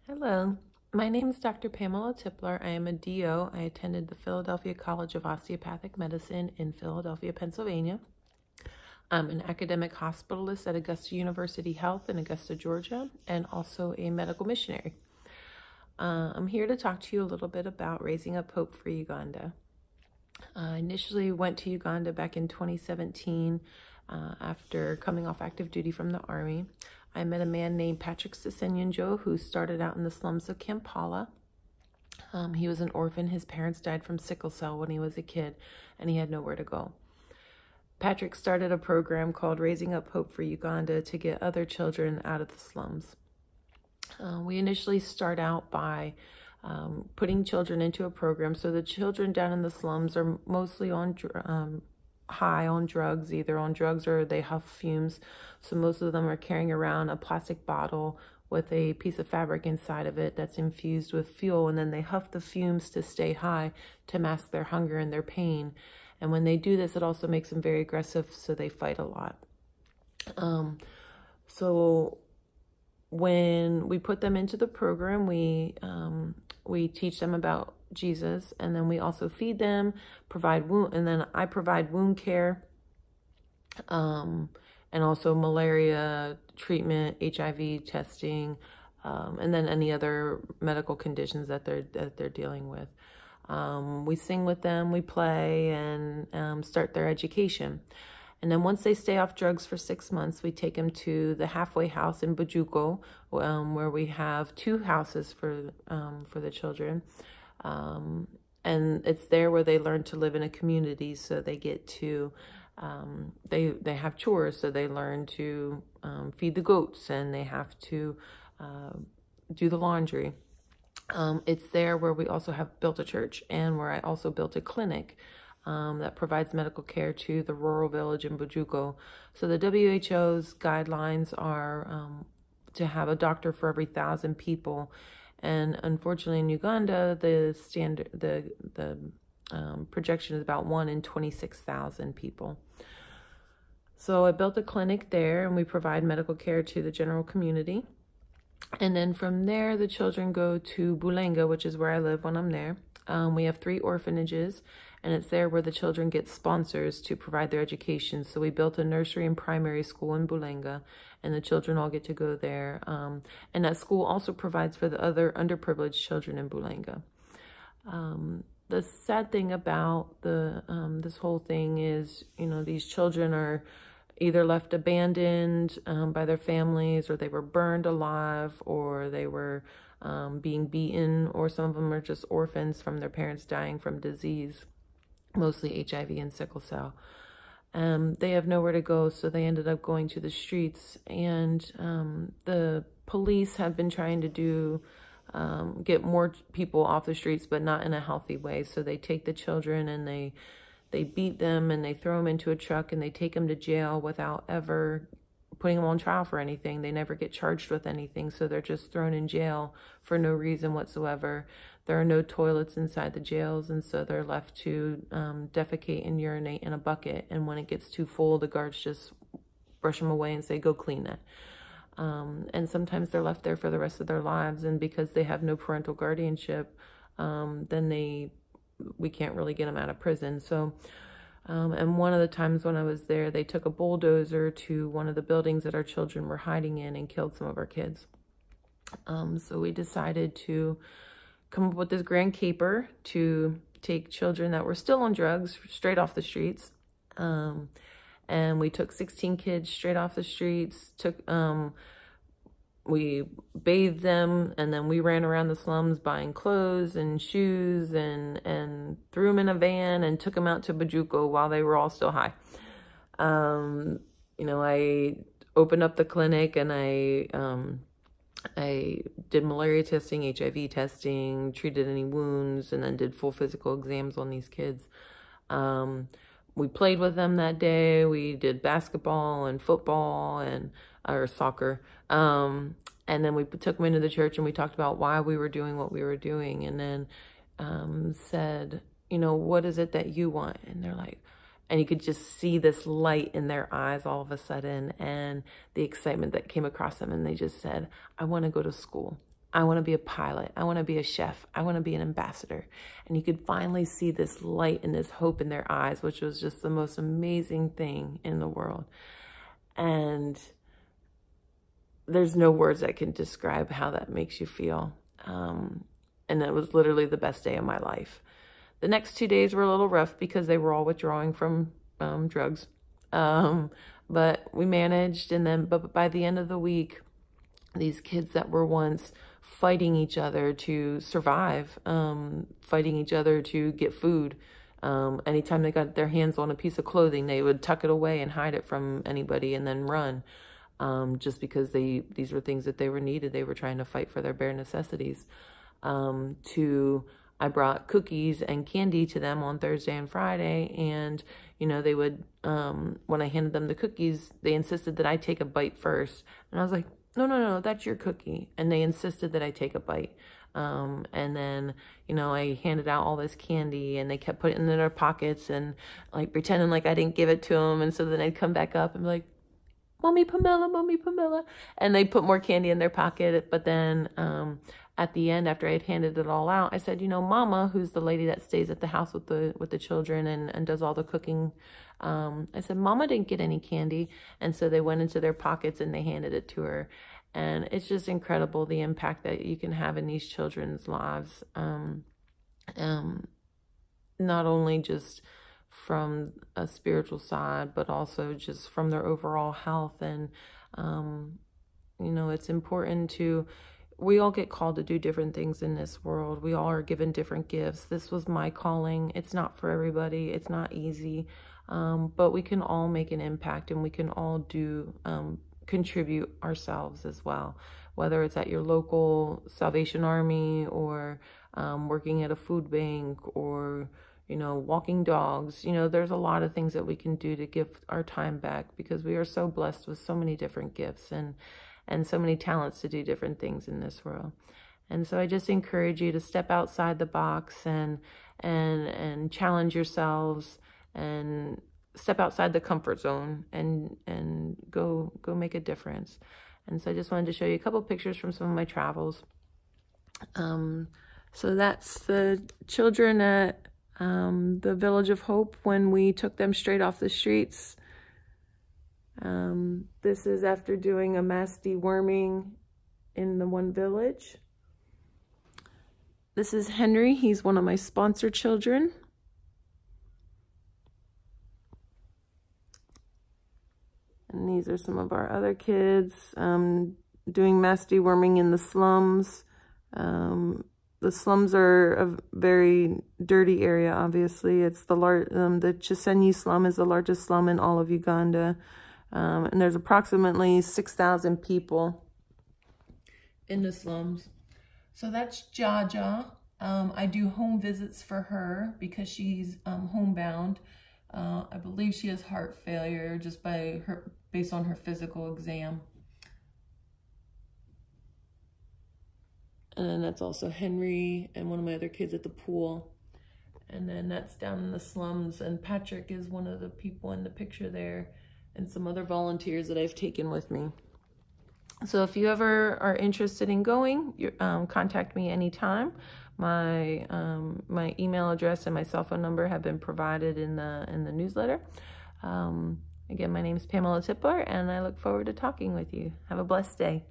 Hello, my name is Dr. Pamela Tipler. I am a DO. I attended the Philadelphia College of Osteopathic Medicine in Philadelphia, Pennsylvania. I'm an academic hospitalist at Augusta University Health in Augusta, Georgia, and also a medical missionary. I'm here to talk to you a little bit about raising up hope for Uganda. I initially went to Uganda back in 2017 after coming off active duty from the Army. I met a man named Patrick Sisenyanjo who started out in the slums of Kampala. He was an orphan. His parents died from sickle cell when he was a kid, and he had nowhere to go. Patrick started a program called Raising Up Hope for Uganda to get other children out of the slums. We initially start out by putting children into a program. So the children down in the slums are mostly on high on drugs, either on drugs or they huff fumes. So most of them are carrying around a plastic bottle with a piece of fabric inside of it that's infused with fuel, and then they huff the fumes to stay high to mask their hunger and their pain. And when they do this, it also makes them very aggressive, so they fight a lot. So when we put them into the program, we teach them about Jesus, and then we also feed them, and then I provide wound care, and also malaria treatment, HIV testing, and then any other medical conditions that they're dealing with. We sing with them, we play, and start their education. And then once they stay off drugs for 6 months, we take them to the halfway house in Bujuko, where we have 2 houses for the children. And it's there where they learn to live in a community. So they get to, they have chores. So they learn to feed the goats, and they have to do the laundry. It's there where we also have built a church, and where I also built a clinic that provides medical care to the rural village in Bujuko. So the WHO's guidelines are to have a doctor for every 1,000 people. And unfortunately in Uganda, the projection is about 1 in 26,000 people. So I built a clinic there, and we provide medical care to the general community. And then from there, the children go to Bulenga, which is where I live when I'm there. We have 3 orphanages, and it's there where the children get sponsors to provide their education. So we built a nursery and primary school in Bulenga, and the children all get to go there. And that school also provides for the other underprivileged children in Bulenga. The sad thing about this whole thing is, these children are either left abandoned by their families, or they were burned alive, or they were being beaten, or some of them are just orphans from their parents dying from disease, mostly HIV and sickle cell. They have nowhere to go, so they ended up going to the streets. And the police have been trying to get more people off the streets, but not in a healthy way. So they take the children and they beat them, and they throw them into a truck, and they take them to jail without ever putting them on trial for anything. They never get charged with anything, so they're just thrown in jail for no reason whatsoever. There are no toilets inside the jails, and so they're left to defecate and urinate in a bucket. And when it gets too full, the guards just brush them away and say, go clean that. And sometimes they're left there for the rest of their lives, and because they have no parental guardianship, then we can't really get them out of prison. So, and one of the times when I was there, they took a bulldozer to one of the buildings that our children were hiding in and killed some of our kids. So we decided to come up with this grand caper to take children that were still on drugs straight off the streets. And we took 16 kids straight off the streets, we bathed them, and then we ran around the slums buying clothes and shoes, and threw them in a van and took them out to Bujuko while they were all still high. I opened up the clinic, and I did malaria testing, HIV testing, treated any wounds, and then did full physical exams on these kids. We played with them that day. We did basketball and football or soccer. And then we took them into the church, and we talked about why we were doing what we were doing. And then said, what is it that you want? And they're like, and you could just see this light in their eyes all of a sudden, and the excitement that came across them. And they just said, I want to go to school. I want to be a pilot. I want to be a chef. I want to be an ambassador. And you could finally see this light and this hope in their eyes, which was just the most amazing thing in the world. And there's no words that can describe how that makes you feel. And that was literally the best day of my life. The next 2 days were a little rough because they were all withdrawing from drugs. But we managed. And then, but by the end of the week, these kids that were once fighting each other to survive, fighting each other to get food, anytime they got their hands on a piece of clothing, they would tuck it away and hide it from anybody and then run, just because these were things that they were needed. They were trying to fight for their bare necessities. I brought cookies and candy to them on Thursday and Friday, and you know, they would, when I handed them the cookies, they insisted that I take a bite first, and I was like, no, that's your cookie. And they insisted that I take a bite. And then, you know, I handed out all this candy, and they kept putting it in their pockets and like pretending like I didn't give it to them. And so then I'd come back up and be like, Mommy Pamela. And they put more candy in their pocket. But then, at the end, after I had handed it all out, I said, you know, Mama, who's the lady that stays at the house with the children and does all the cooking, I said, Mama didn't get any candy. And so they went into their pockets and they handed it to her. And it's just incredible, the impact that you can have in these children's lives. Not only just from a spiritual side, but also just from their overall health. And, you know, it's important we all get called to do different things in this world. We all are given different gifts. This was my calling. It's not for everybody. It's not easy. But we can all make an impact, and we can all contribute ourselves as well. Whether it's at your local Salvation Army, or working at a food bank, or, you know, walking dogs. You know, there's a lot of things that we can do to give our time back, because we are so blessed with so many different gifts and so many talents to do different things in this world. And so I just encourage you to step outside the box and challenge yourselves, and step outside the comfort zone and go make a difference. And so I just wanted to show you a couple pictures from some of my travels. So that's the children at the Village of Hope when we took them straight off the streets. This is after doing a mass deworming in the one village. This is Henry. He's one of my sponsor children. And these are some of our other kids doing mass deworming in the slums. The slums are a very dirty area, obviously. It's the Chisenyi slum is the largest slum in all of Uganda. And there's approximately 6,000 people in the slums. So that's Jaja. I do home visits for her because she's homebound. I believe she has heart failure just based on her physical exam. And then that's also Henry and one of my other kids at the pool. And then that's down in the slums. And Patrick is one of the people in the picture there, and some other volunteers that I've taken with me. So if you ever are interested in going, contact me anytime. My email address and my cell phone number have been provided in the newsletter. Again, my name is Pamela Tipler, and I look forward to talking with you. Have a blessed day.